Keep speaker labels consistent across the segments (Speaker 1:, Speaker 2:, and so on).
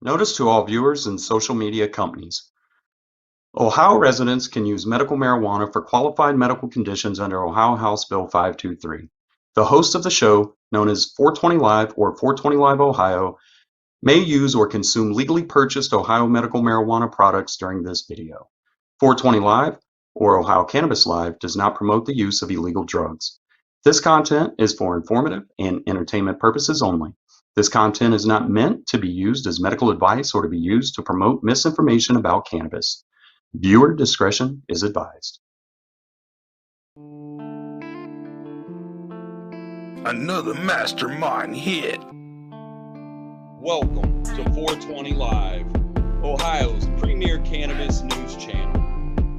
Speaker 1: Notice to all viewers and social media companies. Ohio residents can use medical marijuana for qualified medical conditions under Ohio House Bill 523. The host of the show, known as 420 Live or 420 Live Ohio, may use or consume legally purchased Ohio medical marijuana products during this video. 420 Live or Ohio Cannabis Live does not promote the use of illegal drugs. This content is for informative and entertainment purposes only. This content is not meant to be used as medical advice or to be used to promote misinformation about cannabis. Viewer discretion is advised.
Speaker 2: Another mastermind hit.
Speaker 3: Welcome to 420 Live, Ohio's premier cannabis news channel,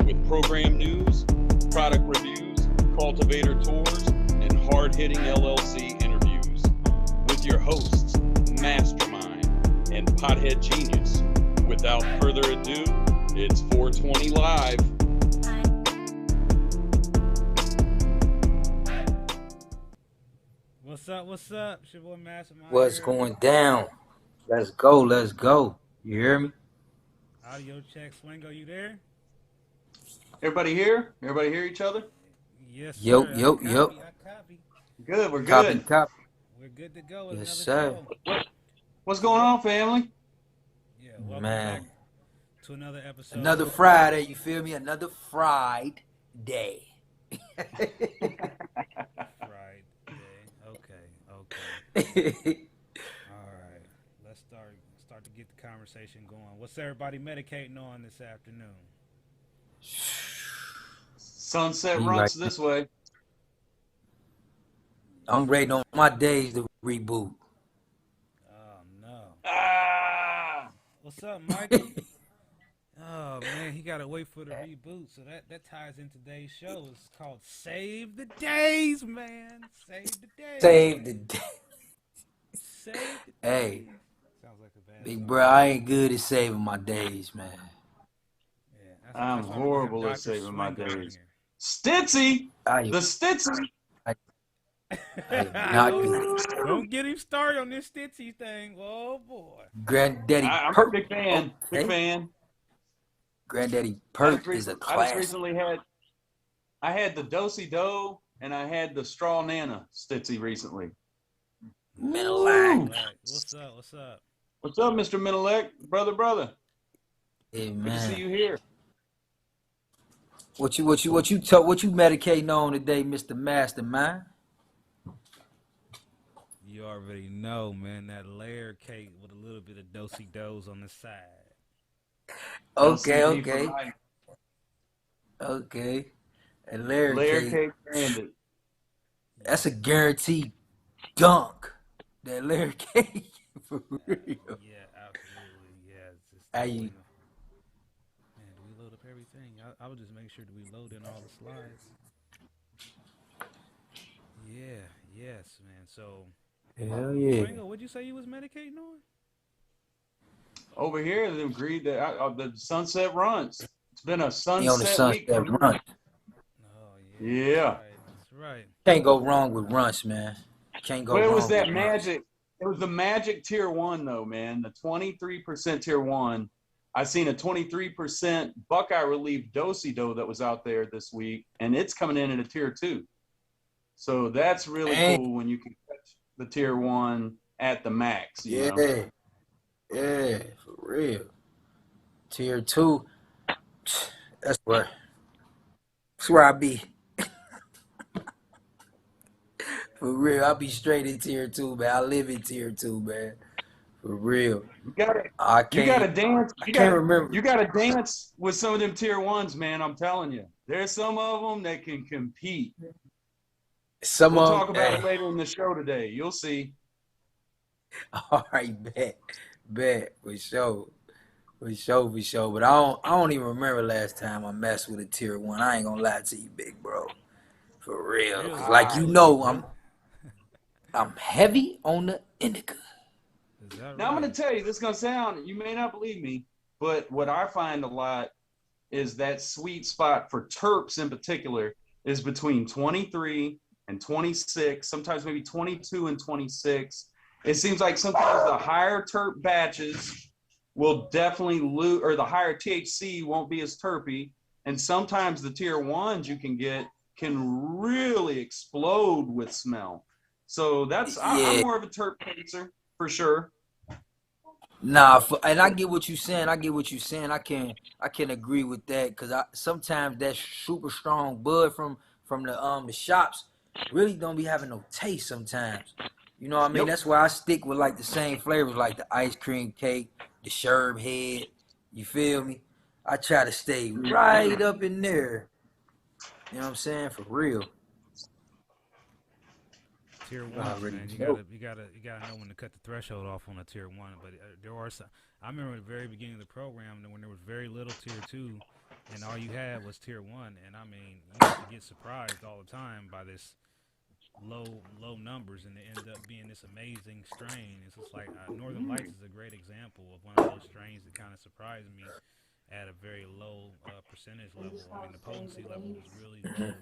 Speaker 3: with program news, product reviews, cultivator tours, and hard-hitting LLC interviews. With your hosts, Mastermind and Pothead Genius. Without further ado, it's 420 Live.
Speaker 4: What's up? What's up? It's your boy Mastamynd.
Speaker 5: What's going down? Let's go. Let's go. You hear me?
Speaker 4: Audio check. Swingo, you there?
Speaker 1: Everybody here? Everybody hear each other?
Speaker 4: Yes, sir.
Speaker 5: Yo.
Speaker 4: I copy.
Speaker 1: Good, we're good.
Speaker 5: Copy.
Speaker 4: We're good to go.
Speaker 5: Yes,
Speaker 4: Another
Speaker 5: sir.
Speaker 4: show.
Speaker 1: What's going on, family?
Speaker 4: Yeah, welcome
Speaker 5: Man.
Speaker 4: back to another episode.
Speaker 5: Another Friday. You feel me? Another Friday.
Speaker 4: Friday. Okay. All right. Let's start to get the conversation going. What's everybody medicating on this afternoon?
Speaker 1: Sunset
Speaker 5: You
Speaker 1: runs
Speaker 5: right.
Speaker 1: this way.
Speaker 5: I'm ready on my days to reboot.
Speaker 4: Oh no.
Speaker 1: Ah!
Speaker 4: What's up, Michael? Oh man, he gotta wait for the reboot. So that ties in today's show. It's called Save the Days, man. Save the Days.
Speaker 5: Save the day.
Speaker 4: Save the
Speaker 5: Hey,
Speaker 4: Days. Sounds like a bad
Speaker 5: big
Speaker 4: song.
Speaker 5: bro, I ain't good at saving my days, man.
Speaker 4: Yeah,
Speaker 1: I'm
Speaker 4: that's why we
Speaker 1: horrible
Speaker 4: have
Speaker 1: at
Speaker 4: Dr.
Speaker 1: saving my
Speaker 4: Swingo in
Speaker 1: days.
Speaker 4: here.
Speaker 1: Stitzy!
Speaker 5: I
Speaker 1: The Stitzy!
Speaker 5: am not good.
Speaker 4: Don't get him started on this Stitzy thing. Oh boy.
Speaker 5: Granddaddy
Speaker 1: I'm a
Speaker 5: Perk.
Speaker 1: big fan. Big
Speaker 5: Okay.
Speaker 1: fan.
Speaker 5: Granddaddy
Speaker 1: I
Speaker 5: Perk
Speaker 1: just
Speaker 5: is a
Speaker 1: I just
Speaker 5: class.
Speaker 1: recently had the Dosey Do and I had the Straw Nana Stitzy recently.
Speaker 5: Menelac.
Speaker 4: Right. What's up? What's up?
Speaker 1: What's up, Mr. Menelek? Brother.
Speaker 5: Hey,
Speaker 1: Good to see
Speaker 5: man.
Speaker 1: you here.
Speaker 5: What you medicating on today, Mr. Mastermind?
Speaker 4: You already know, man, that layer cake with a little bit of dosey does on the side.
Speaker 5: Okay. And layer cake.
Speaker 1: Cake branded.
Speaker 5: That's a guaranteed dunk. That layer cake. For real.
Speaker 4: Yeah, absolutely. Yeah, it's just
Speaker 5: How you-
Speaker 4: man, do we load up everything? I would just make sure that we load in all the slides. Yeah, yes, man. So
Speaker 5: Hell yeah.
Speaker 4: Swingo, what'd you say you was medicating on?
Speaker 1: Over here, they agreed that the sunset runs. It's been a
Speaker 5: He on the
Speaker 1: sunset week.
Speaker 5: sunset run.
Speaker 4: Oh
Speaker 1: Yeah.
Speaker 4: That's right.
Speaker 5: Can't go wrong with runts, man. Can't go
Speaker 1: But it
Speaker 5: wrong
Speaker 1: was that
Speaker 5: with runts.
Speaker 1: magic. It was the magic tier 1, though, man. The 23% tier 1. I seen a 23% Buckeye Relief Dosey Do that was out there this week, and it's coming in at a tier 2. So that's really
Speaker 5: Man.
Speaker 1: cool when you can catch the tier 1 at the max. You know?
Speaker 5: Yeah, for real. Tier 2, that's where I be. For real, I be straight in tier 2, man. I live in tier 2, man. For real.
Speaker 1: You gotta dance.
Speaker 5: I can't remember.
Speaker 1: You gotta dance with some of them tier 1s, man. I'm telling you. There's some of them that can compete.
Speaker 5: Some
Speaker 1: We'll
Speaker 5: of
Speaker 1: talk about
Speaker 5: hey.
Speaker 1: it later in the show today. You'll see.
Speaker 5: All right, bet, for sure. But I don't even remember last time I messed with a tier 1. I ain't gonna lie to you, big bro. For real.
Speaker 4: Really?
Speaker 5: Like you know, I'm heavy on the indica.
Speaker 4: Is that
Speaker 1: Now I'm
Speaker 4: right?
Speaker 1: going to tell you, this is going to sound, you may not believe me, but what I find a lot is that sweet spot for terps in particular is between 23 and 26, sometimes maybe 22 and 26. It seems like sometimes the higher terp batches will definitely lose, or the higher THC won't be as terpy. And sometimes the tier ones you can get can really explode with smell. So that's, I'm
Speaker 5: Yeah.
Speaker 1: more of a terp chaser for sure.
Speaker 5: Nah, and I get what you're saying. I can agree with that, because sometimes that super strong bud from the shops really don't be having no taste sometimes. You know what I mean?
Speaker 1: Yep.
Speaker 5: That's why I stick with like the same flavors, like the ice cream cake, the sherbet head. You feel me? I try to stay right up in there. You know what I'm saying? For real.
Speaker 4: Tier one,
Speaker 5: Already
Speaker 4: man. You
Speaker 5: know.
Speaker 4: gotta know when to cut the threshold off on a tier one. But there are some. I remember at the very beginning of the program when there was very little tier two, and all you had was tier one. And I mean, you used to get surprised all the time by this low numbers, and it ended up being this amazing strain. It's just like Northern Lights is a great example of one of those strains that kind of surprised me at a very low percentage level. I mean, the potency level was really low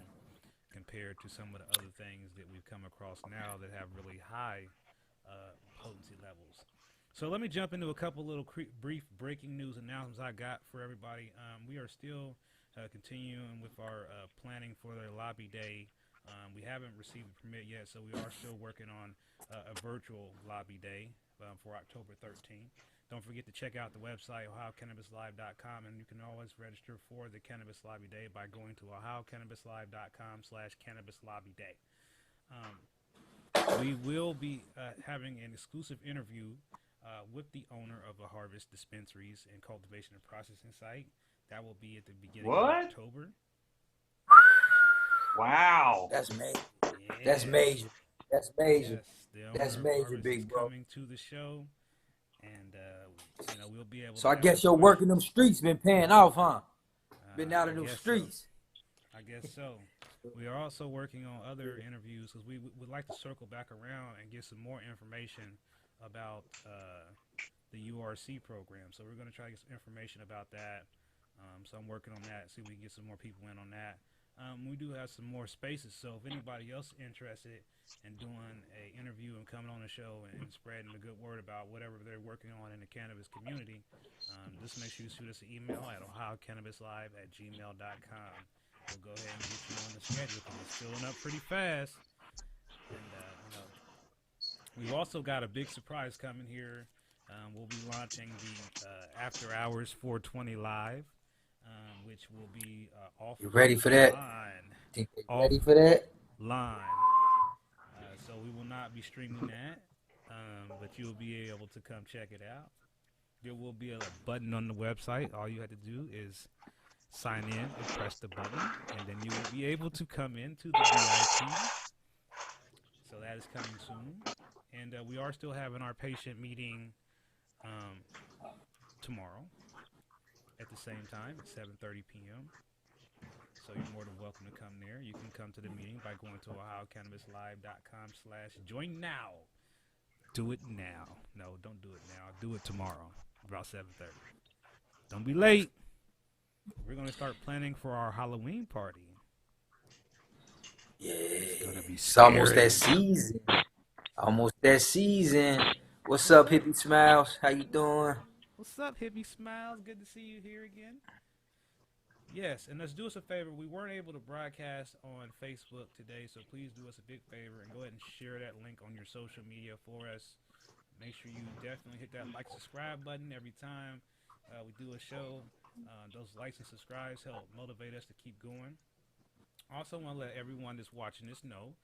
Speaker 4: compared to some of the other things that we've come across now that have really high potency levels. So let me jump into a couple little brief breaking news announcements I got for everybody. We are still continuing with our planning for the lobby day. We haven't received a permit yet, so we are still working on a virtual lobby day for October 13th. Don't forget to check out the website, OhioCannabisLive.com, and you can always register for the Cannabis Lobby Day by going to OhioCannabisLive.com/CannabisLobbyDay. We will be having an exclusive interview with the owner of the Harvest Dispensaries and Cultivation and Processing site. That will be at the beginning of October.
Speaker 1: Wow.
Speaker 5: That's major.
Speaker 4: Yeah.
Speaker 5: That's major. That's major.
Speaker 4: Yes,
Speaker 5: That's major, big
Speaker 4: is
Speaker 5: bro.
Speaker 4: coming to the show, and we'll be able.
Speaker 5: So I guess your work in them streets been paying off, huh? Been out in them streets.
Speaker 4: So. I guess so. We are also working on other interviews because we would like to circle back around and get some more information about the URC program. So we're going to try to get some information about that. So I'm working on that, see if we can get some more people in on that. We do have some more spaces, so if anybody else is interested in doing an interview and coming on the show and spreading the good word about whatever they're working on in the cannabis community, just make sure you shoot us an email at OhioCannabisLive@gmail.com. We'll go ahead and get you on the schedule because it's filling up pretty fast. And, we've also got a big surprise coming here. We'll be launching the After Hours 420 Live. Which will be off.
Speaker 5: You ready for that? Think they ready for that?
Speaker 4: Line. So we will not be streaming that, but you'll be able to come check it out. There will be a button on the website. All you have to do is sign in and press the button, and then you will be able to come into the VIP. So that is coming soon. And we are still having our patient meeting tomorrow. At the same time at 7:30 p.m. So you're more than welcome to come there. You can come to the meeting by going to OhioCannabisLive.com/join now. Do it now. No, don't do it now. Do it tomorrow, about 7:30. Don't be late. We're going to start planning for our Halloween party.
Speaker 5: Yeah.
Speaker 4: It's going to be
Speaker 5: It's almost that season. Almost that season. What's up, Hippie Smiles? How you doing?
Speaker 4: What's up, Hippie Smiles? Good to see you here again. Yes, and let's do us a favor. We weren't able to broadcast on Facebook today, so please do us a big favor and go ahead and share that link on your social media for us. Make sure you definitely hit that like, subscribe button every time we do a show. Those likes and subscribes help motivate us to keep going. Also, want to let everyone that's watching this know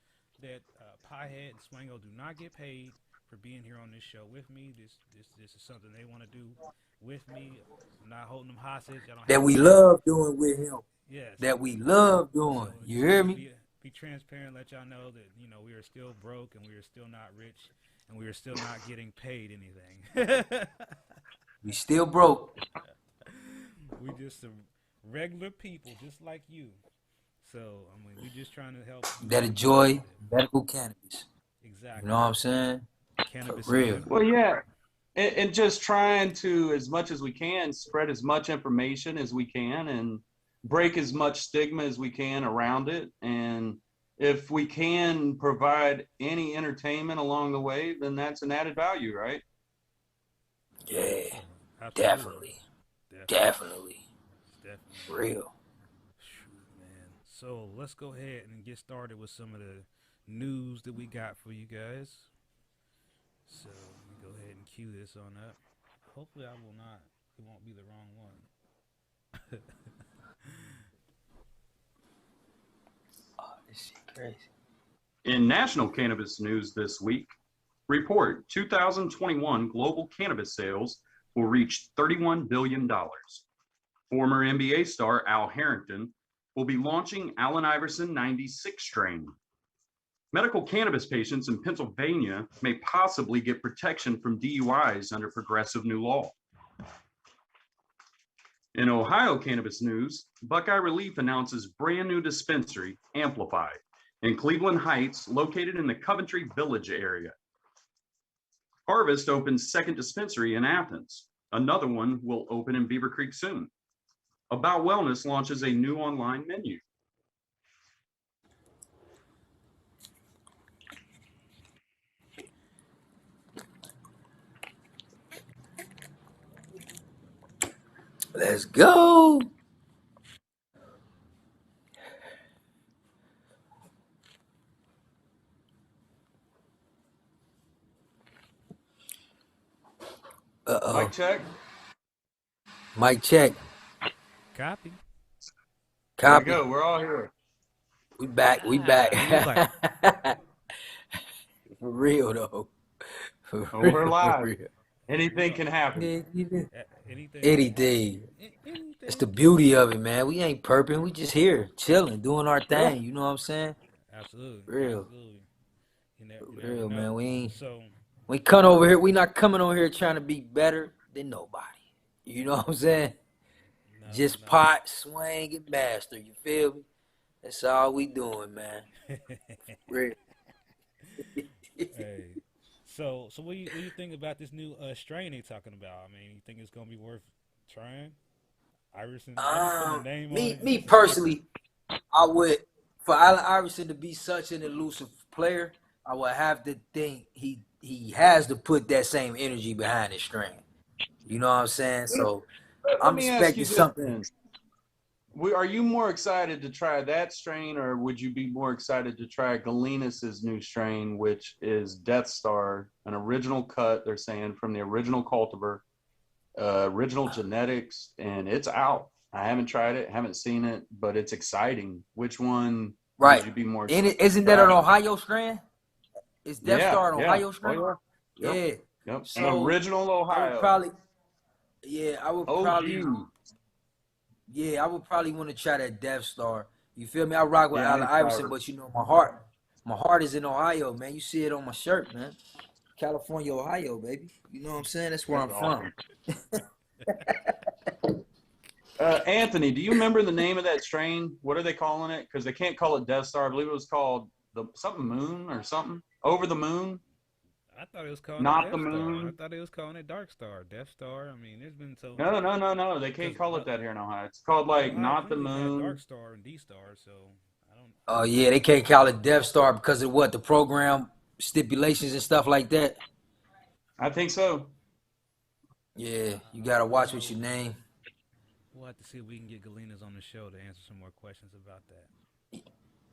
Speaker 4: that Piehead and Swango do not get paid for being here on this show with me. This is something they want to do with me. I'm not holding them hostage.
Speaker 5: That we love doing with him.
Speaker 4: Yes.
Speaker 5: That we love doing.
Speaker 4: So
Speaker 5: you hear me?
Speaker 4: Be transparent. Let y'all know that we are still broke and we are still not rich and we are still not getting paid anything.
Speaker 5: We still broke.
Speaker 4: We just some regular people, just like you. So we just trying to help.
Speaker 5: That enjoy medical cannabis.
Speaker 4: Exactly.
Speaker 5: You know what I'm saying?
Speaker 4: Cannabis.
Speaker 5: For real.
Speaker 1: Well, yeah. And just trying to, as much as we can, spread as much information as we can and break as much stigma as we can around it. And if we can provide any entertainment along the way, then that's an added value, right?
Speaker 5: Yeah. Definitely. Definitely. Real.
Speaker 4: Shoot, man. So let's go ahead and get started with some of the news that we got for you guys. So let me go ahead and cue this on up. Hopefully it won't be the wrong one.
Speaker 5: Oh, this shit crazy.
Speaker 1: In national cannabis news this week, report 2021 global cannabis sales will reach $31 billion. Former NBA star Al Harrington will be launching Allen Iverson 96 strain. Medical cannabis patients in Pennsylvania may possibly get protection from DUIs under progressive new law. In Ohio cannabis news, Buckeye Relief announces brand new dispensary, Amplify, in Cleveland Heights, located in the Coventry Village area. Harvest opens second dispensary in Athens. Another one will open in Beaver Creek soon. About Wellness launches a new online menu.
Speaker 5: Let's go. Uh-oh.
Speaker 1: Mic check.
Speaker 5: Mic check.
Speaker 4: Copy.
Speaker 1: There we go. We're all here.
Speaker 5: We back. We back. For real though.
Speaker 1: We're live. Anything can happen.
Speaker 5: Anything. It's the beauty of it, man. We ain't perping. We just here, chilling, doing our thing. You know what I'm saying?
Speaker 4: Absolutely.
Speaker 5: Real.
Speaker 4: Absolutely.
Speaker 5: Real, man. We
Speaker 4: ain't
Speaker 5: come over here. We not coming over here trying to be better than nobody. You know what I'm saying? Just pot, swing, and master. You feel me? That's all we doing, man. Real.
Speaker 4: Hey. So what do you think about this new strain they talking about? I mean, you think it's gonna be worth trying? Iverson.
Speaker 5: Me personally, I would, for Allen Iverson to be such an elusive player, I would have to think he has to put that same energy behind his strain. You know what I'm saying? So I'm expecting something.
Speaker 1: Are you more excited to try that strain, or would you be more excited to try Galenus's new strain, which is Death Star, an original cut, they're saying, from the original cultivar, original genetics, and it's out. I haven't tried it, haven't seen it, but it's exciting. Which one would you be more excited?
Speaker 5: Isn't that an Ohio strain? Is Death Star an Ohio strain?
Speaker 1: Oh, yeah.
Speaker 5: Yep.
Speaker 1: Yep.
Speaker 5: So
Speaker 1: an original Ohio.
Speaker 5: I would probably want to try that Death Star. You feel me? I rock with Allen Iverson, but you know my heart is in Ohio, man. You see it on my shirt, man. California, Ohio, baby. You know what I'm saying? That's where I'm from.
Speaker 1: Anthony, do you remember the name of that strain? What are they calling it? Because they can't call it Death Star. I believe it was called something Moon or something. Over the Moon.
Speaker 4: I thought it was called
Speaker 1: Not the Moon.
Speaker 4: Star. I thought it was calling it Dark Star, Death Star. I mean, there's been so.
Speaker 1: No. They can't call it that here in Ohio. It's called Not the Moon.
Speaker 4: Dark Star and D Star. So I don't.
Speaker 5: Oh yeah, they can't call it Death Star because of what, the program stipulations and stuff like that.
Speaker 1: I think so.
Speaker 5: Yeah, you gotta watch what you name.
Speaker 4: We'll have to see if we can get Galenas on the show to answer some more questions about that.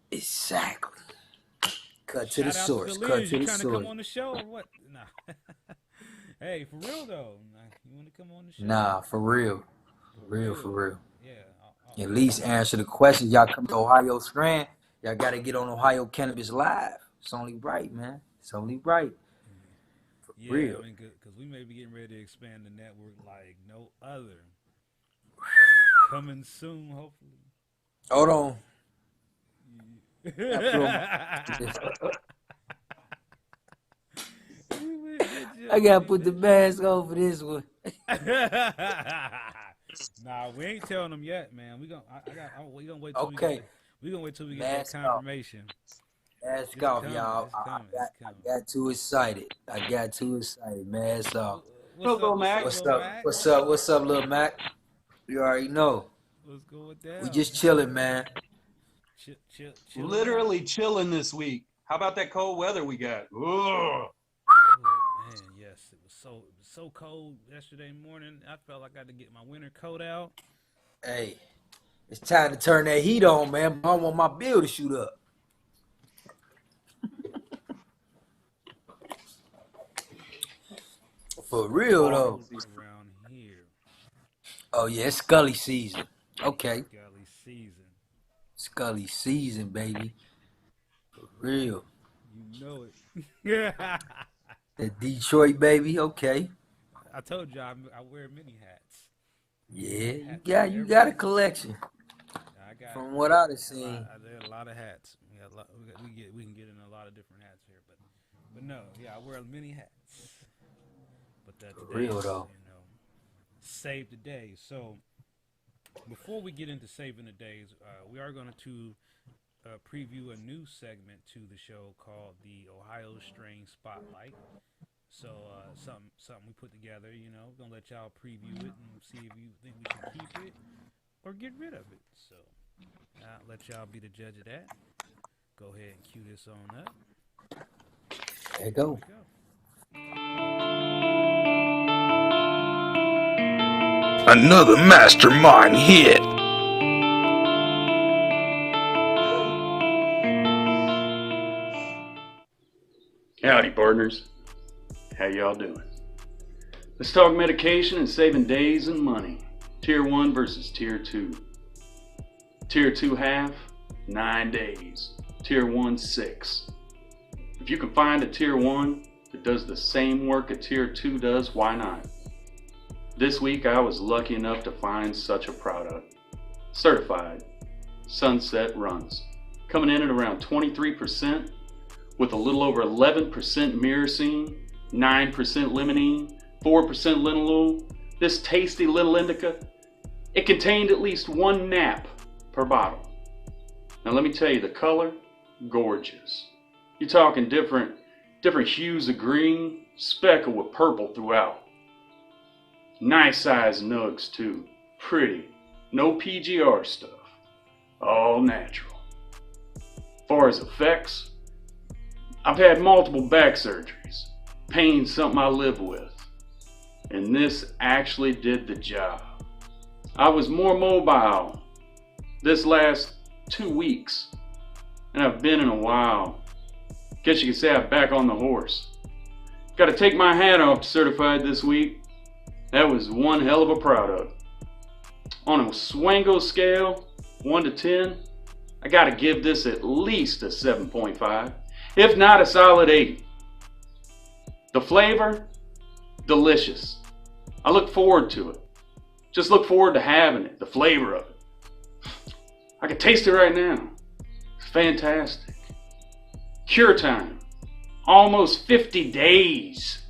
Speaker 5: Exactly. Cut to the
Speaker 4: Shout out
Speaker 5: source.
Speaker 4: To
Speaker 5: Cut to
Speaker 4: you
Speaker 5: the
Speaker 4: trying
Speaker 5: source.
Speaker 4: to come on the show or what? Nah. Hey, for real though. You want to come on the show?
Speaker 5: Nah, for real. For real.
Speaker 4: Yeah.
Speaker 5: At least answer the question. Y'all come to Ohio Strand. Y'all got to get on Ohio Cannabis Live. It's only right, man. It's only right. For real.
Speaker 4: I mean, because we may be getting ready to expand the network like no other. Coming soon, hopefully.
Speaker 5: Hold on. I got to put the mask on for this one.
Speaker 4: Nah, we ain't telling them yet, man. We gonna wait till we gonna wait till we get
Speaker 5: Mask
Speaker 4: that confirmation.
Speaker 5: Mask off, y'all. I got too excited. Mask off.
Speaker 1: What's up, Mac?
Speaker 5: What's up, little Mac? You already know.
Speaker 4: Let's go with that.
Speaker 5: We just chilling, man.
Speaker 4: Chill.
Speaker 1: Literally chilling this week. How about that cold weather we got? Ugh.
Speaker 4: Oh, man, yes, it was so cold yesterday morning. I felt like I had to get my winter coat out.
Speaker 5: Hey, it's time to turn that heat on, man. I want my bill to shoot up. For real though.
Speaker 4: Around here.
Speaker 5: Oh yeah, it's Scully season. Okay.
Speaker 4: Scully season.
Speaker 5: Scully season, baby. For real.
Speaker 4: You know it. Yeah.
Speaker 5: The Detroit baby. Okay.
Speaker 4: I told you I wear many hats.
Speaker 5: Yeah, you got a collection.
Speaker 4: I got.
Speaker 5: From what I've seen.
Speaker 4: There are a lot of hats. We can get in a lot of different hats here, but no, yeah, I wear many hats. But today,
Speaker 5: real though.
Speaker 4: Save the day. So before we get into saving the days, we are going to preview a new segment to the show called the Ohio Strain Spotlight. So something we put together, gonna let y'all preview it and see if you think we should keep it or get rid of it. So I'll let y'all be the judge of that. Go ahead and cue this on up.
Speaker 5: There you go.
Speaker 2: Another mastermind hit.
Speaker 1: Howdy, partners. How y'all doing? Let's talk medication and saving days and money. Tier 1 versus Tier 2. Tier 2 half, 9 days. Tier 1, 6. If you can find a Tier 1 that does the same work a Tier 2 does, why not? This week I was lucky enough to find such a product. Certified Sunset Runs. Coming in at around 23% with a little over 11% myrcene, 9% limonene, 4% linalool. This tasty little indica, it contained at least 1 nap per bottle. Now let me tell you, the color, gorgeous. You're talking different hues of green, speckled with purple throughout. Nice size nugs too, pretty, no PGR stuff, all natural. As far as effects, I've had multiple back surgeries, pain's something I live with, and this actually did the job. I was more mobile this last 2 weeks than I've been in a while. Guess you could say I'm back on the horse. Got to take my hat off to Certified this week. That was one hell of a product. On a Swango scale, 1 to 10, I got to give this at least a 7.5, if not a solid 8. The flavor, delicious. I look forward to it. Just look forward to having it, the flavor of it. I can taste it right now. It's fantastic. Cure time, almost 50 days.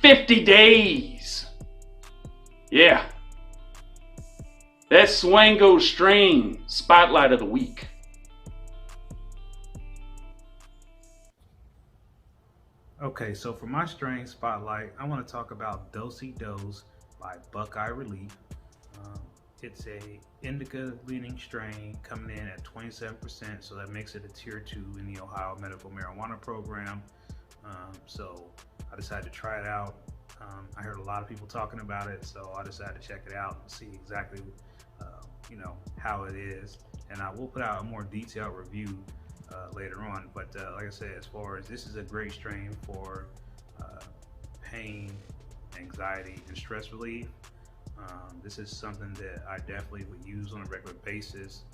Speaker 1: 50 days. Yeah. That's Swango Strain Spotlight of the Week.
Speaker 4: Okay, so for my strain spotlight, I want to talk about Dosey Dose by Buckeye Relief. It's a indica leaning strain coming in at 27%, so that makes it a tier 2 in the Ohio Medical Marijuana Program. So I decided to try it out. I heard a lot of people talking about it, so I decided to check it out and see exactly, how it is. And I will put out a more detailed review later on. But like I said, as far as this is a great strain for pain, anxiety, and stress relief. This is something that I definitely would use on a regular basis.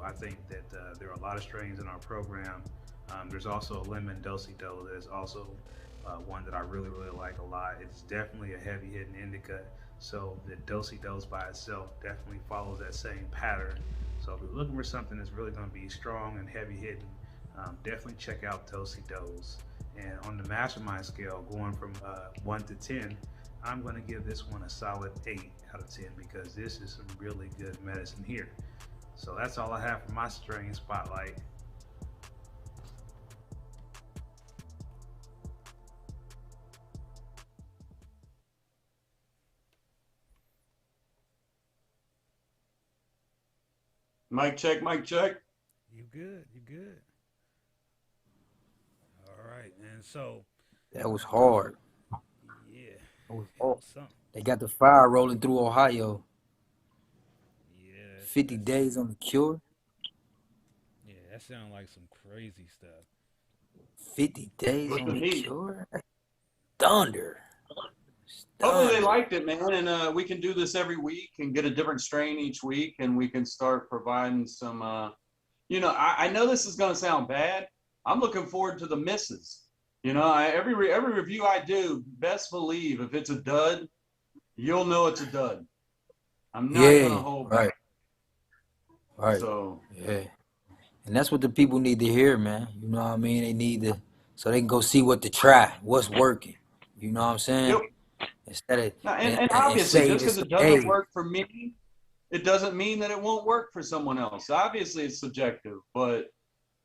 Speaker 4: I think that there are a lot of strains in our program. There's also a lemon Dosey Do that is also one that I really like a lot. It's definitely a heavy hitting indica, so the Dosey Dose by itself definitely follows that same pattern. So if you're looking for something that's really going to be strong and heavy hitting, definitely check out Dosey Dose. And on the Mastamynd scale, going from 1 to 10, I'm going to give this one a solid 8 out of 10 because this is some really good medicine here. So that's all I have for my strain spotlight.
Speaker 1: Mic check, mic check.
Speaker 4: You good. All right. And so
Speaker 5: That was hard.
Speaker 4: Yeah.
Speaker 5: That was
Speaker 4: It
Speaker 5: hard.
Speaker 4: was something.
Speaker 5: They got the fire rolling through Ohio.
Speaker 4: Yeah.
Speaker 5: 50 days on the cure.
Speaker 4: Yeah, that sounds like some crazy stuff.
Speaker 5: 50 days
Speaker 1: With
Speaker 5: on
Speaker 1: the
Speaker 5: the
Speaker 1: heat.
Speaker 5: cure. Thunder.
Speaker 1: Hopefully they
Speaker 5: Thunder.
Speaker 1: liked it, man, and we can do this every week and get a different strain each week, and we can start providing some. I know this is going to sound bad. I'm looking forward to the misses. Every review I do, best believe if it's a dud, you'll know it's a dud. I'm not going to hold
Speaker 5: right.
Speaker 1: back.
Speaker 5: Right.
Speaker 1: So
Speaker 5: yeah. And that's what the people need to hear, man. You know what I mean? They need to, so they can go see what to try, what's working. You know what I'm saying?
Speaker 1: yep.
Speaker 5: Instead of
Speaker 1: And
Speaker 5: and
Speaker 1: obviously,
Speaker 5: say
Speaker 1: just
Speaker 5: this,
Speaker 1: because it
Speaker 5: hey,
Speaker 1: doesn't work for me, it doesn't mean that it won't work for someone else. Obviously, it's subjective, but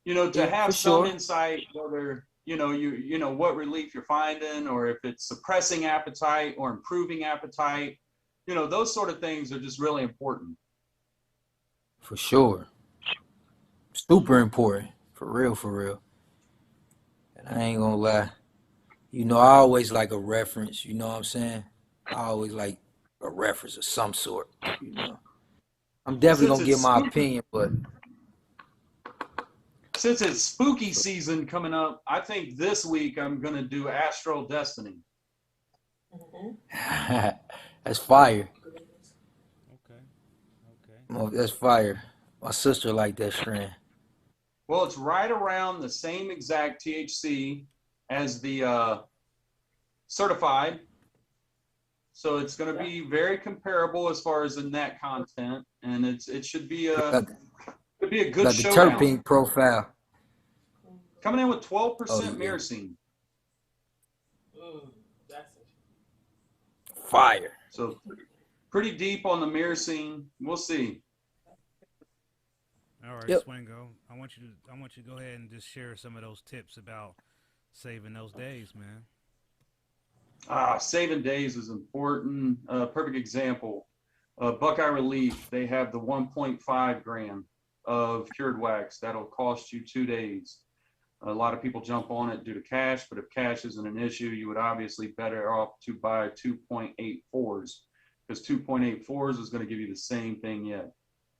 Speaker 1: to
Speaker 5: yeah,
Speaker 1: have
Speaker 5: for
Speaker 1: some
Speaker 5: sure.
Speaker 1: insight, whether what relief you're finding, or if it's suppressing appetite or improving appetite, those sort of things are just really important.
Speaker 5: For sure. Super important. For real, for real. And I ain't gonna lie. I always like a reference, you know what I'm saying? I always like a reference of some sort, I'm definitely
Speaker 1: Since
Speaker 5: gonna give
Speaker 1: it's
Speaker 5: my
Speaker 1: spooky,
Speaker 5: opinion, but
Speaker 1: since it's spooky season coming up, I think this week I'm gonna do Astral Destiny.
Speaker 5: that's fire.
Speaker 4: Okay.
Speaker 5: That's fire. My sister liked that strand.
Speaker 1: Well, it's right around the same exact THC as the certified. So it's going to be very comparable as far as the net content, and it should be a good
Speaker 5: Got the
Speaker 1: showdown.
Speaker 5: terpene profile.
Speaker 1: Coming in with 12%
Speaker 5: yeah.
Speaker 1: myrcene.
Speaker 5: Fire.
Speaker 1: So pretty deep on the myrcene. We'll see.
Speaker 4: All right,
Speaker 5: Yep.
Speaker 4: Swingo. I want you to go ahead and just share some of those tips about saving those days, man.
Speaker 1: Saving days is important. Perfect example. Buckeye Relief, they have the 1.5 gram of cured wax. That'll cost you 2 days. A lot of people jump on it due to cash, but if cash isn't an issue, you would obviously better off to buy 2.84s, because 2.84s is going to give you the same thing yet.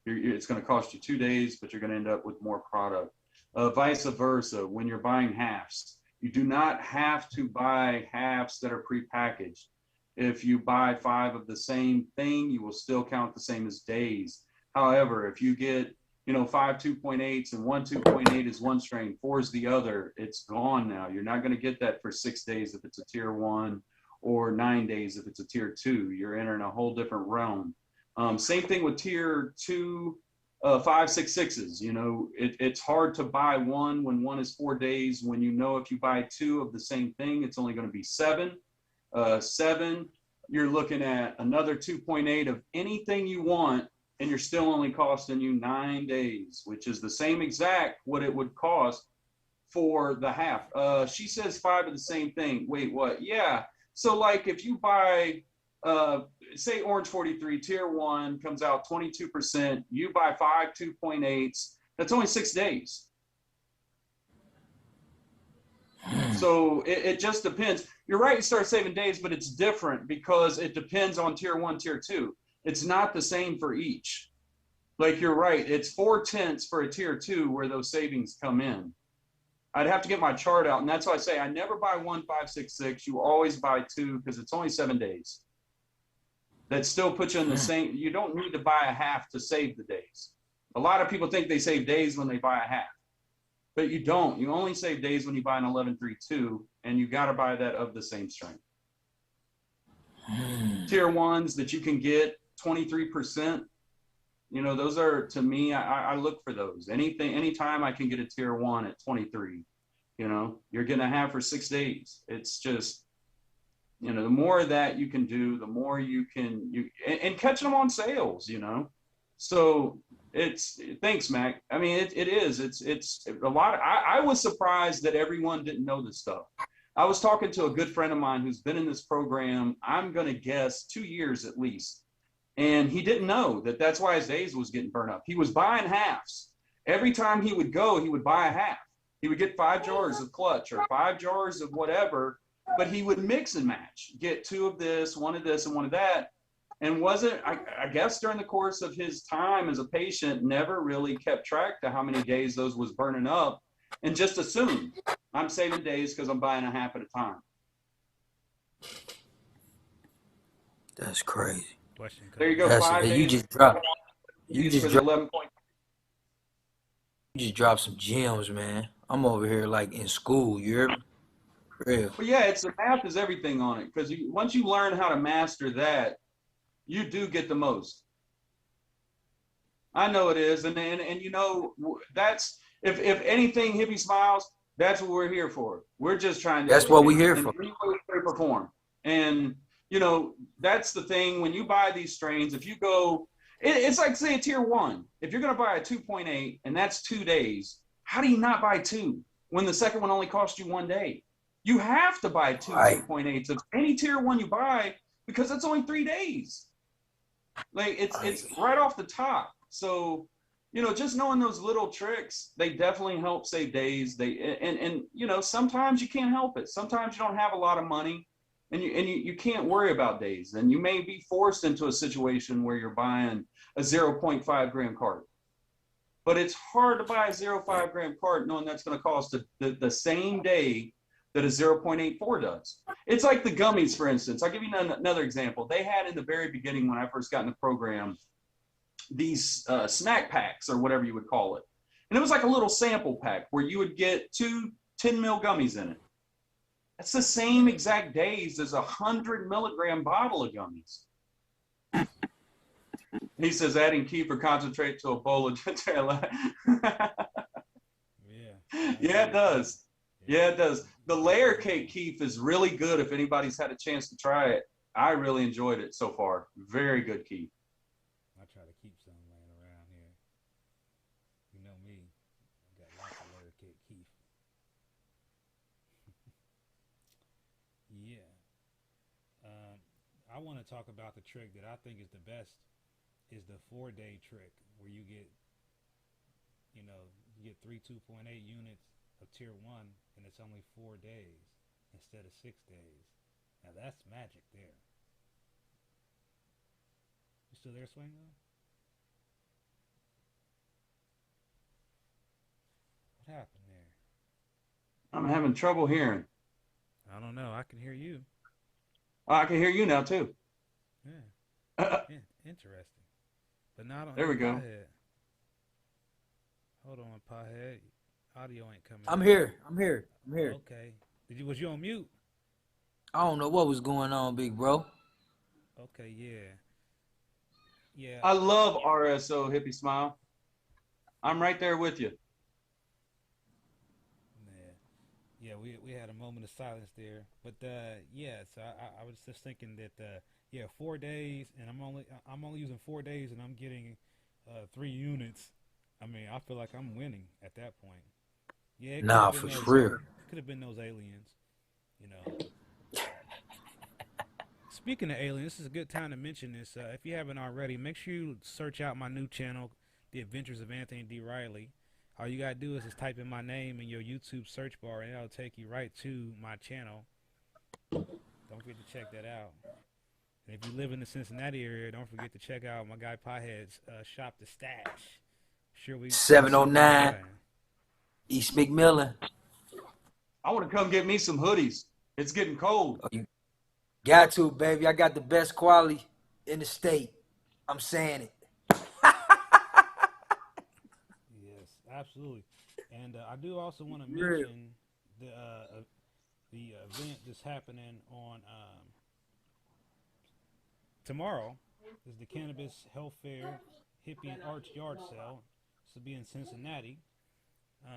Speaker 1: It's going to cost you 2 days, but you're going to end up with more product. Vice versa, when you're buying halves, you do not have to buy halves that are prepackaged. If you buy 5 of the same thing, you will still count the same as days. However, if you get 5 2.8s and 1 2.8 is one strain, 4 is the other, it's gone now. You're not going to get that for 6 days if it's a tier 1, or 9 days if it's a tier 2. You're entering a whole different realm. Same thing with tier 2, 5, 6, 6s. It's hard to buy one when one is 4 days, when if you buy 2 of the same thing, it's only going to be 7. 7, you're looking at another 2.8 of anything you want, and you're still only costing you 9 days, which is the same exact what it would cost for the half. She says 5 of the same thing. Wait, what? Yeah. So like if you buy, say Orange 43 tier 1 comes out 22%, you buy 5 2.8s, that's only 6 days. So it just depends. You're right, you start saving days, but it's different because it depends on tier 1, tier 2. It's not the same for each. Like you're right, it's 4/10 for a tier 2 where those savings come in. I'd have to get my chart out, and that's why I say I never buy 1 5 6 6. You always buy 2 because it's only 7 days. That still puts you in the same. You don't need to buy a half to save the days. A lot of people think they save days when they buy a half, but you don't. You only save days when you buy an 11.32, and you got to buy that of the same strength. Tier 1s that you can get 23%. Those are, to me, I look for those. Anytime I can get a tier 1 at 23, you're going to have for 6 days. It's just, the more that you can do, the more you can, and catching them on sales, So thanks, Mac. I mean, it is, it's a lot. I was surprised that everyone didn't know this stuff. I was talking to a good friend of mine who's been in this program, I'm going to guess 2 years at least. And he didn't know that that's why his days was getting burned up. He was buying halves. Every time he would go, he would buy a half. He would get 5 jars of clutch or 5 jars of whatever, but he would mix and match, get 2 of this, 1 of this, and 1 of that. And wasn't, I guess during the course of his time as a patient, never really kept track to how many days those was burning up, and just assumed I'm saving days because I'm buying a half at a time.
Speaker 5: That's crazy.
Speaker 4: Question.
Speaker 1: There you go. 5 days.
Speaker 5: You just dropped. You
Speaker 1: for
Speaker 5: just
Speaker 1: the
Speaker 5: dropped.
Speaker 1: 11 point.
Speaker 5: You just dropped some gems, man. I'm over here like in school. You hear me? Real.
Speaker 1: But yeah, it's the math is everything on it, because once you learn how to master that, you do get the most. I know it is, and you know, that's if anything, Hippie Smiles, that's what we're here for. We're just trying to.
Speaker 5: That's what we're here for.
Speaker 1: Perform, and you know, that's the thing. When you buy these strains, if you go, it's like, say, a tier 1. If you're going to buy a 2.8 and that's 2 days, how do you not buy 2 when the second one only cost you 1 day? You have to buy 2 2.8s of any tier 1 you buy, because it's only 3 days. Like it's right off the top. So, you know, just knowing those little tricks, they definitely help save days. And you know, sometimes you can't help it. Sometimes you don't have a lot of money, and you can't worry about days. And you may be forced into a situation where you're buying a 0.5 gram cart. But it's hard to buy a 0.5 gram cart knowing that's going to cost the same day that a 0.84 does. It's like the gummies, for instance. I'll give you another example. They had in the very beginning, when I first got in the program, these snack packs, or whatever you would call it. And it was like a little sample pack where you would get 2 10-mil gummies in it. That's the same exact days as a 100-milligram bottle of gummies. He says adding kefir concentrate to a bowl of Yeah, it does. Yeah, it does. The layer cake keef is really good if anybody's had a chance to try it. I really enjoyed it so far. Very good keef.
Speaker 4: I try to keep some laying around here. You know me. I got lots of layer cake keef. Yeah. I want to talk about the trick that I think is the best, is the 4-day trick, where you get, you know, you get 3 2.8 units of tier 1, and it's only 4 days instead of 6 days. Now that's magic there. You still there, Swingo? What happened there?
Speaker 1: I'm having trouble hearing.
Speaker 4: I don't know. I can hear you.
Speaker 1: Oh, I can hear you now too.
Speaker 4: Yeah. Interesting. But not on
Speaker 1: there we go.
Speaker 4: Pothead. Hold on, Pothead. Audio ain't coming.
Speaker 5: I'm here.
Speaker 4: Okay. Was you on mute?
Speaker 5: I don't know what was going on, big bro.
Speaker 4: Okay, yeah.
Speaker 1: I love RSO Hippie Smile. I'm right there with you.
Speaker 4: Yeah, we had a moment of silence there, but yeah. So I was just thinking that 4 days, and I'm only using 4 days, and I'm getting 3 units. I mean, I feel like I'm winning at that point. Yeah.
Speaker 5: Nah, for sure.
Speaker 4: Could have been those aliens, you know. Speaking of aliens, this is a good time to mention this. If you haven't already, make sure you search out my new channel, The Adventures of Anthony D. Riley. All you gotta do is just type in my name in your YouTube search bar, and it'll take you right to my channel. Don't forget to check that out. And if you live in the Cincinnati area, don't forget to check out my guy Pothead's Shop the Stash. Sure, we
Speaker 5: 709 East McMillan.
Speaker 1: I want to come get me some hoodies. It's getting cold.
Speaker 5: Oh, you got to, baby. I got the best quality in the state. I'm saying it.
Speaker 4: Yes, absolutely. And I do also want to mention the event that's happening on tomorrow. Is the Cannabis Health Fair Hippie and Arts Yard Sale. This will be in Cincinnati.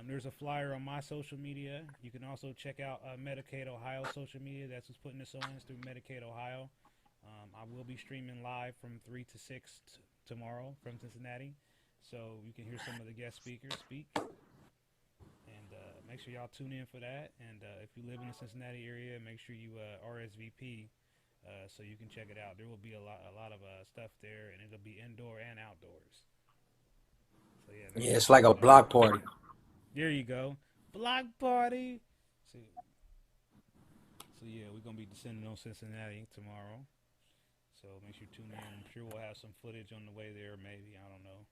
Speaker 4: There's a flyer on my social media. You can also check out Medicaid Ohio social media. That's what's putting this on. It's through Medicaid Ohio. I will be streaming live from 3 to 6 tomorrow from Cincinnati. So you can hear some of the guest speakers speak. And make sure y'all tune in for that. And if you live in the Cincinnati area, make sure you RSVP so you can check it out. There will be a lot of stuff there, and it'll be indoor and outdoors. So
Speaker 5: yeah, it's like a block party.
Speaker 4: There you go. Block party. So So yeah, we're gonna be descending on Cincinnati tomorrow. So make sure you tune in. I'm sure we'll have some footage on the way there. Maybe, I don't know.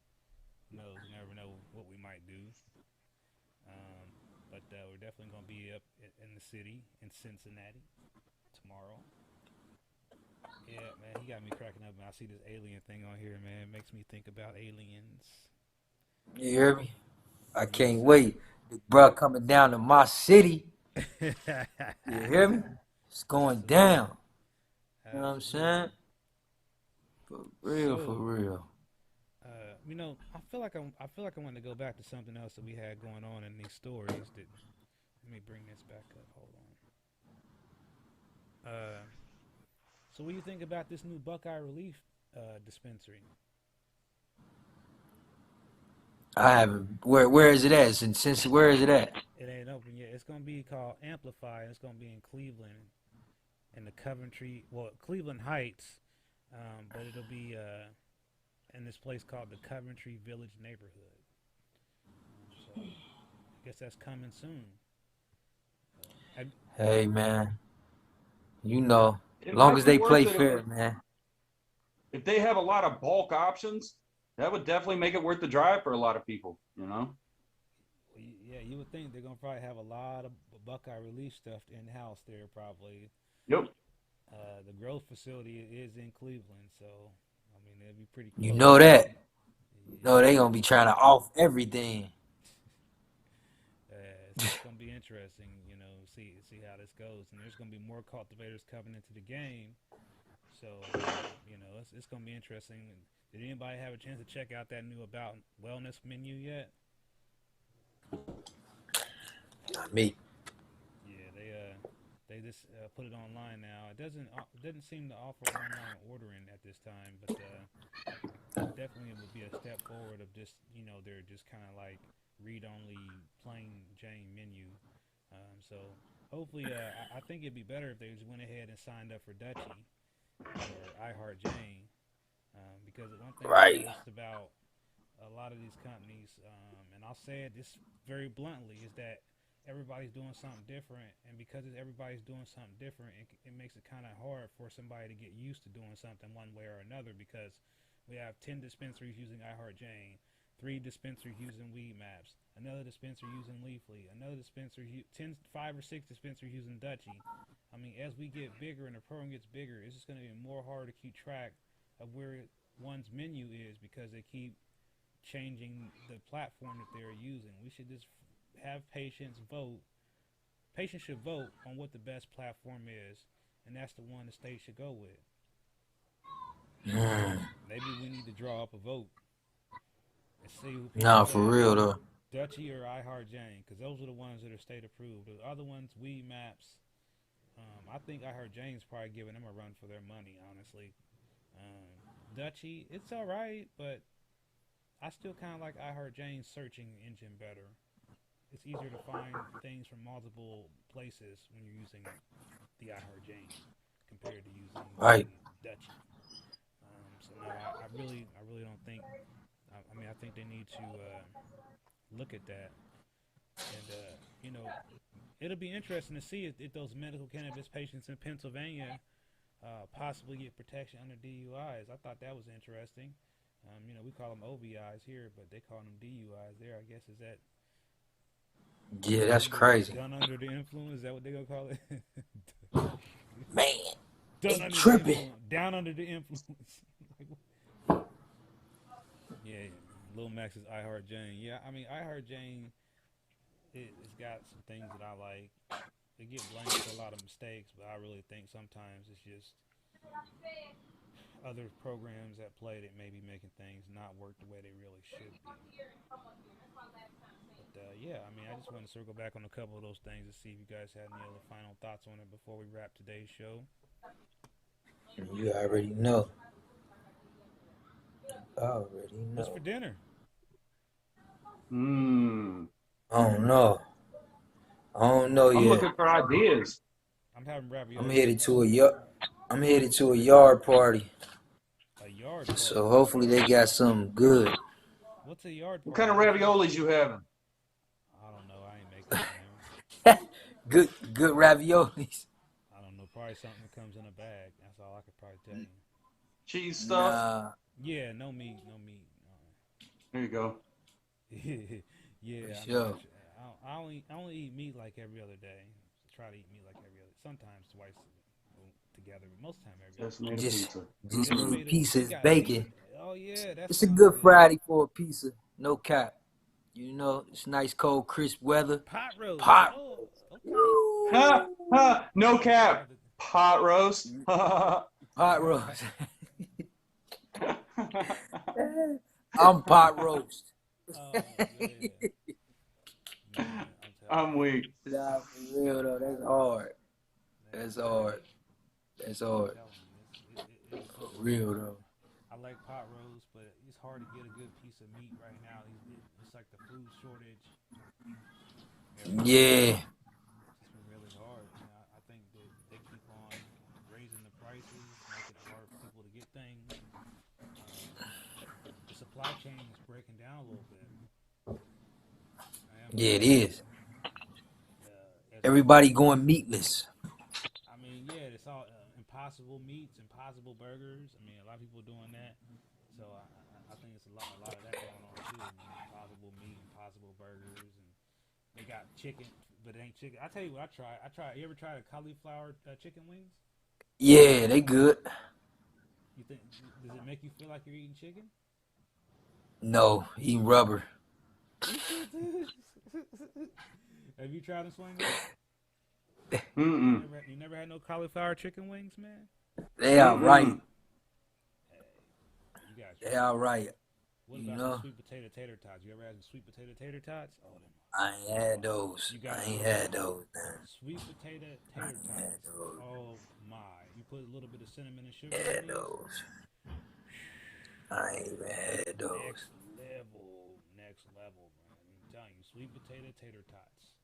Speaker 4: Who knows? You never know what we might do. But we're definitely gonna be up in the city in Cincinnati tomorrow. Yeah, man, he got me cracking up. Man, I see this alien thing on here, man. It makes me think about aliens.
Speaker 5: You hear me? I
Speaker 4: Yes,
Speaker 5: can't
Speaker 4: sir.
Speaker 5: wait. Big bro coming down to my city. You hear me? It's going
Speaker 4: Absolutely.
Speaker 5: down. You know what I'm
Speaker 4: Absolutely.
Speaker 5: saying? For real, for
Speaker 4: So,
Speaker 5: real.
Speaker 4: you know, I feel like I want to go back to something else that we had going on in these stories. Let me bring this back up. Hold on. So what do you think about this new Buckeye Relief dispensary?
Speaker 5: I haven't. Where is it at? Since where is it at?
Speaker 4: It ain't open yet. It's gonna be called Amplify. It's gonna be in Cleveland, in the Cleveland Heights, but it'll be in this place called the Coventry Village neighborhood. So I guess that's coming soon.
Speaker 5: Hey man, you know,
Speaker 1: It
Speaker 5: long
Speaker 1: might
Speaker 5: as
Speaker 1: be
Speaker 5: they
Speaker 1: worth
Speaker 5: play
Speaker 1: it
Speaker 5: fair, man.
Speaker 1: if they have a lot of bulk options. That would definitely make it worth the drive for a lot of people.
Speaker 4: Yeah, you would think they're gonna probably have a lot of Buckeye Relief stuff in house there. Probably
Speaker 1: Yep.
Speaker 4: the growth facility is in Cleveland, so I mean it'd be pretty
Speaker 5: You
Speaker 4: close.
Speaker 5: know that. You know
Speaker 4: Yeah.
Speaker 5: they gonna be trying to off everything.
Speaker 4: It's gonna be interesting, you know, see how this goes, and there's gonna be more cultivators coming into the game, so you know it's gonna be interesting. Did anybody have a chance to check out that new About Wellness menu yet?
Speaker 5: Not me.
Speaker 4: Yeah, they just put it online now. It doesn't seem to offer online ordering at this time, but definitely it would be a step forward of just, you know, they're just kind of like read only plain Jane menu. So hopefully I think it'd be better if they just went ahead and signed up for Dutchie or iHeart Jane, because one thing I've
Speaker 5: Right.
Speaker 4: noticed about a lot of these companies, and I'll say it just very bluntly, is that everybody's doing something different, and because everybody's doing something different, it makes it kind of hard for somebody to get used to doing something one way or another, because we have 10 dispensaries using iHeart Jane, 3 dispensaries using Weed Maps, another dispensary using Leafly, another dispensary, 5 or 6 dispensaries using Dutchie. I mean, as we get bigger and the program gets bigger, it's just going to be more hard to keep track of where one's menu is, because they keep changing the platform that they're using. We should just have patients vote. Patients should vote on what the best platform is, and that's the one the state should go with. Maybe we need to draw up a vote and see who people
Speaker 5: Nah, for
Speaker 4: say,
Speaker 5: real though.
Speaker 4: Dutchie or iHeart Jane, because those are the ones that are state approved. The other ones, Weed Maps, I think iHeart Jane's probably giving them a run for their money, honestly. Dutchie, it's all right, but I still kind of like iHeart Jane's searching engine better. It's easier to find things from multiple places when you're using the iHeart Jane compared to using
Speaker 5: Right.
Speaker 4: Dutchie. So no, I really don't think. I mean, I think they need to look at that, and you know, it'll be interesting to see if those medical cannabis patients in Pennsylvania possibly get protection under DUIs. I thought that was interesting. You know, we call them OVIs here, but they call them DUIs there. I guess is that.
Speaker 5: Yeah, that's crazy.
Speaker 4: Done under the influence? Is that what they gonna call it?
Speaker 5: Man,
Speaker 4: Done
Speaker 5: they
Speaker 4: under
Speaker 5: tripping.
Speaker 4: the influence. Down under the influence. Yeah, Lil Max's iHeart Jane. Yeah, I mean iHeart Jane, it's got some things that I like. They get blamed for a lot of mistakes, but I really think sometimes it's just other programs at play that may be making things not work the way they really should be. But yeah, I mean, I just want to circle back on a couple of those things to see if you guys had any other final thoughts on it before we wrap today's show.
Speaker 5: You already know.
Speaker 4: What's for dinner?
Speaker 5: I don't know. I don't know
Speaker 1: I'm
Speaker 5: yet.
Speaker 1: looking for ideas.
Speaker 4: I'm having ravioli.
Speaker 5: I'm headed to a yard party.
Speaker 4: A yard party?
Speaker 5: So hopefully they got something good.
Speaker 4: What's a yard party?
Speaker 1: What kind of raviolis you having?
Speaker 4: I don't know. I ain't making them.
Speaker 5: Good raviolis.
Speaker 4: I don't probably something that comes in a bag. That's all I could probably tell you.
Speaker 1: Cheese stuff.
Speaker 5: Nah,
Speaker 4: Yeah, no meat, no meat.
Speaker 1: There you go.
Speaker 4: Yeah,
Speaker 5: for
Speaker 4: I mean,
Speaker 5: sure.
Speaker 4: I only eat meat like every other day. Try to eat meat like every other. Sometimes twice together, but most of the time every other.
Speaker 1: Just made a
Speaker 5: Just
Speaker 1: pizza.
Speaker 5: just
Speaker 4: Just
Speaker 5: me
Speaker 4: made it.
Speaker 5: pizza
Speaker 4: We
Speaker 5: is
Speaker 4: got
Speaker 5: bacon.
Speaker 4: Oh yeah, that
Speaker 5: It's a
Speaker 4: sounds
Speaker 5: good
Speaker 4: good.
Speaker 5: Friday for a pizza. No cap. You know, it's nice cold crisp weather.
Speaker 4: Pot roast.
Speaker 5: Pot.
Speaker 4: Oh, okay.
Speaker 1: Ha,
Speaker 5: Woo!
Speaker 1: ha, no
Speaker 4: I
Speaker 1: cap.
Speaker 4: have to.
Speaker 1: Pot roast.
Speaker 5: Pot
Speaker 4: Right.
Speaker 5: roast. I'm pot roast.
Speaker 4: Oh man, man, I'm telling
Speaker 1: I'm weak.
Speaker 5: Nah, for real though, that's hard.
Speaker 4: you,
Speaker 5: That's hard. That's
Speaker 4: I'm
Speaker 5: hard.
Speaker 4: telling you, it's
Speaker 5: For real though.
Speaker 4: I like pot roast, but it's hard to get a good piece of meat right now. It's like the food shortage. Everything.
Speaker 5: Yeah.
Speaker 4: It's been really hard. And I think that they keep on raising the prices, making it hard for people to get things. The supply chain is breaking down a little bit.
Speaker 5: Yeah, it is.
Speaker 4: As
Speaker 5: Everybody going meatless.
Speaker 4: I mean, yeah, it's all impossible meats, impossible burgers. I mean, a lot of people are doing that. So I think it's a lot of that going on too. I mean, impossible meat, impossible burgers, and they got chicken, but it ain't chicken. I tell you what, I tried. You ever tried a cauliflower chicken wings?
Speaker 5: Yeah, they good.
Speaker 4: You think does it make you feel like you're eating chicken?
Speaker 5: No, eating rubber.
Speaker 4: Have you tried to swing it?
Speaker 1: Mm-mm.
Speaker 4: You never had no cauliflower chicken wings, man?
Speaker 5: They all right.
Speaker 4: You got
Speaker 5: They all right.
Speaker 4: What
Speaker 5: You
Speaker 4: about
Speaker 5: know?
Speaker 4: some sweet potato tater tots? You ever had some sweet potato tater tots? Oh, them.
Speaker 5: I ain't had those. I ain't had those, man.
Speaker 4: Sweet potato
Speaker 5: I
Speaker 4: tater
Speaker 5: ain't had
Speaker 4: tots.
Speaker 5: those.
Speaker 4: Oh my! You put a little bit of cinnamon and sugar
Speaker 5: Had
Speaker 4: in these.
Speaker 5: those. I ain't even had those.
Speaker 4: Next level, man. I'm telling you, sweet potato tater tots.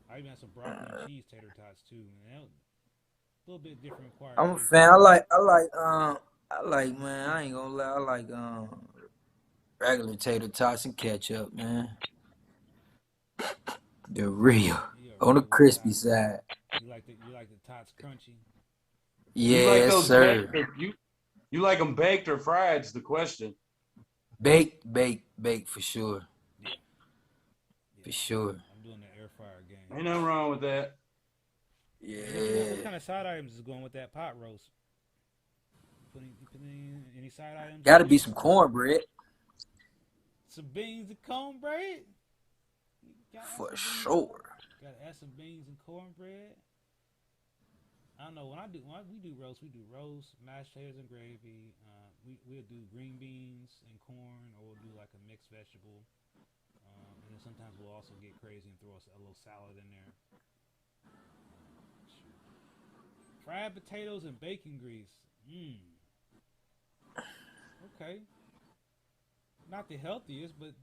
Speaker 4: I even had some broccoli and cheese tater tots too, man. A little bit different acquired
Speaker 5: I'm a
Speaker 4: taste.
Speaker 5: fan. I like, man, I ain't gonna lie, I like regular tater tots and ketchup, man. They're real. On the crispy side.
Speaker 4: You like the tots crunchy?
Speaker 1: You like
Speaker 5: Yes,
Speaker 1: those
Speaker 5: sir.
Speaker 1: baked or you like them baked or fried? Is the question.
Speaker 5: Baked for sure.
Speaker 4: Yeah.
Speaker 5: For sure.
Speaker 4: I'm doing the air fryer game.
Speaker 1: Ain't nothing wrong with that.
Speaker 5: Yeah.
Speaker 4: What kind of side items is going with that pot roast? Putting any side items?
Speaker 5: Gotta be some cornbread.
Speaker 4: Some beans and cornbread?
Speaker 5: For sure.
Speaker 4: Gotta add some beans and cornbread. I don't know, when we do roast, mashed potatoes and gravy. We'll do green beans and corn, or we'll do like a mixed vegetable. And then sometimes we'll also get crazy and throw a little salad in there. Fried potatoes and bacon grease. Okay. Not the healthiest, but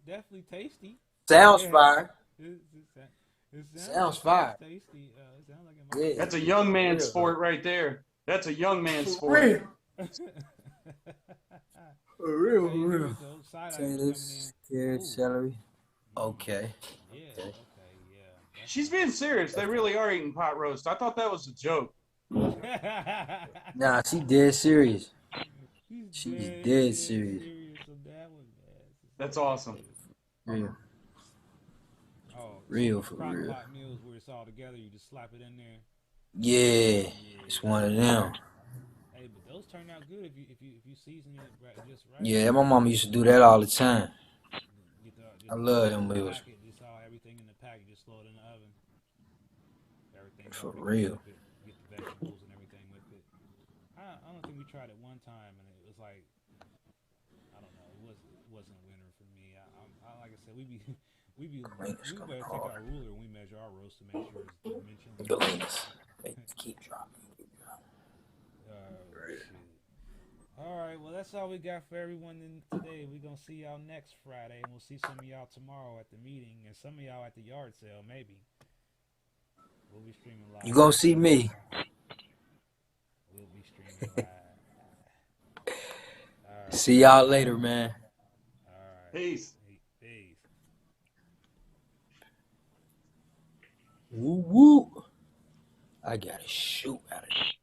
Speaker 4: definitely tasty.
Speaker 5: Sounds fire.
Speaker 4: It
Speaker 5: Sounds fire.
Speaker 4: Tasty. It sounds like it might.
Speaker 5: Yeah.
Speaker 1: That's a young man sport right there. That's a young man sport.
Speaker 5: For real.
Speaker 4: Side items
Speaker 5: Potatoes,
Speaker 4: coming in.
Speaker 5: carrots, celery. Okay.
Speaker 4: Yeah.
Speaker 5: Okay.
Speaker 4: Okay. Yeah.
Speaker 1: She's being serious. They really are eating pot roast. I thought that was a joke.
Speaker 5: Nah, she dead serious. She's
Speaker 4: dead
Speaker 5: dead serious.
Speaker 4: on that one, man.
Speaker 1: That's awesome.
Speaker 5: Real.
Speaker 4: Oh,
Speaker 5: Real for
Speaker 4: crock
Speaker 5: real.
Speaker 4: pot meals where it's all together. You just slap it in there.
Speaker 5: Yeah. It's one of them.
Speaker 4: Hey, but those turn out good if you season it just right.
Speaker 5: Yeah, my mama used to do that all the time. I love them meals.
Speaker 4: Just all everything in the packet. Just throw it in the oven. Everything
Speaker 5: For
Speaker 4: already
Speaker 5: real.
Speaker 4: with it, get the vegetables and everything with it. I don't think we tried it one time and it was like, I don't know, it wasn't a winner for me. Like I said, we better take our ruler and we measure our roast to make sure it's dimensionally.
Speaker 5: Keep dropping.
Speaker 4: Shit. All right, well, that's all we got for everyone today. We're going to see y'all next Friday, and we'll see some of y'all tomorrow at the meeting, and some of y'all at the yard sale, maybe. We'll be streaming live.
Speaker 5: You gonna see me?
Speaker 4: We'll be streaming live. All right.
Speaker 5: See y'all later, man.
Speaker 4: All right.
Speaker 1: Peace.
Speaker 4: Peace.
Speaker 5: Woo woo. I got a shoot out of it.